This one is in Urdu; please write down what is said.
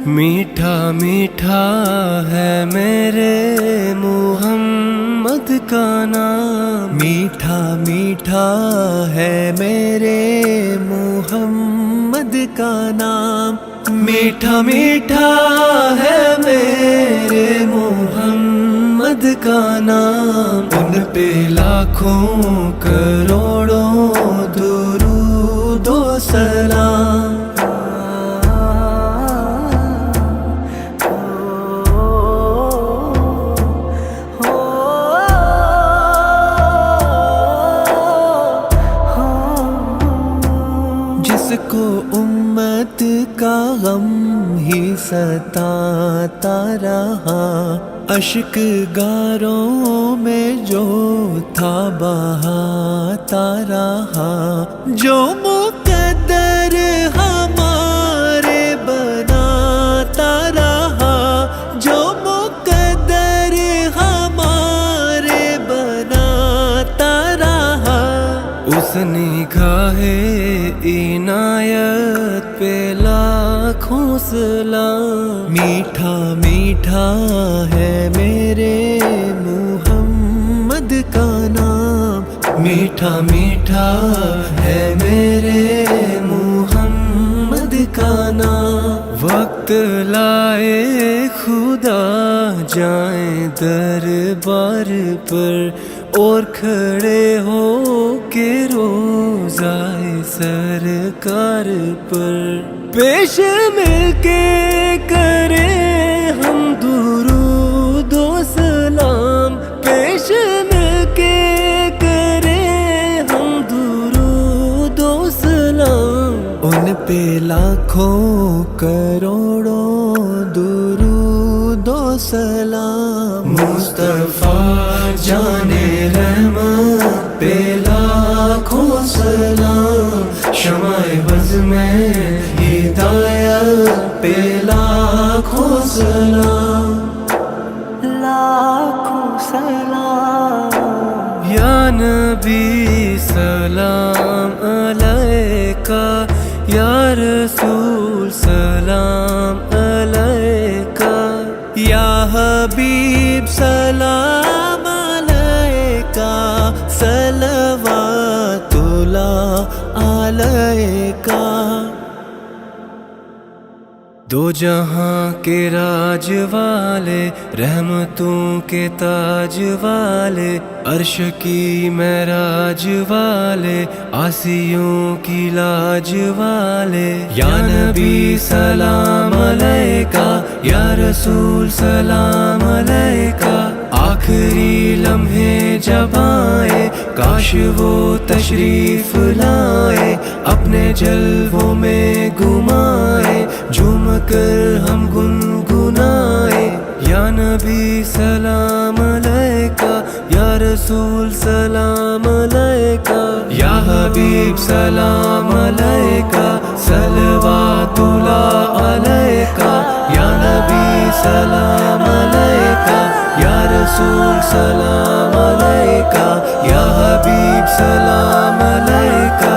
میٹھا میٹھا ہے میرے محمد کا نام، میٹھا میٹھا ہے میرے محمد کا نام، میٹھا میٹھا ہے میرے محمد کا نام، ان پہ لاکھوں کروڑوں درود و سلام۔ جس کو امت کا غم ہی ستاتا رہا، اشک گاروں میں جو تھا بہاتا رہا، جو مقدر ہمارے بناتا رہا، جو مقدر ہمارے بناتا رہا، اس نگاہ عنایت پہ لاکھوں سلام۔ میٹھا میٹھا ہے میرے محمد کا نام، میٹھا میٹھا ہے میرے محمد کا نام، وقت لائے خدا جائیں دربار پر، اور کھڑے ہو کے روزائے سرکار پر، پیش مل کے کریں ہم درود و سلام، پیش مل کے کریں ہم درود و سلام، ان پہ لاکھوں کروڑوں درود و سلام۔ مصطفیٰ جان رحمت پہ لاکھوں سلام، شمع بز میں ہدایت پہ لاکھوں سلام، لاکھوں سلام۔ یا نبی سلام علیکہ، یا رسول سلام علیکہ، یا حبیب سلام علیکہ، صلوات اللہ علیکہ۔ دو جہاں کے راج والے، رحمتوں کے تاج والے، عرش کی معراج والے، عاصیوں کی لاج والے، یا نبی سلام علیکہ، یا رسول سلام علیکہ، آخری لمحے جب آئے کاش وہ تشریف لائے، اپنے جلووں میں گمائے، جھوم کر ہم گنگنائے، یا نبی سلام علیکہ، یا رسول سلام علیکہ، یا حبیب سلام علیکہ، صلوات اللہ علیکہ، یا نبی سلام علیکہ، یا رسول سلام علیکہ، یا حبیب سلام علیکہ۔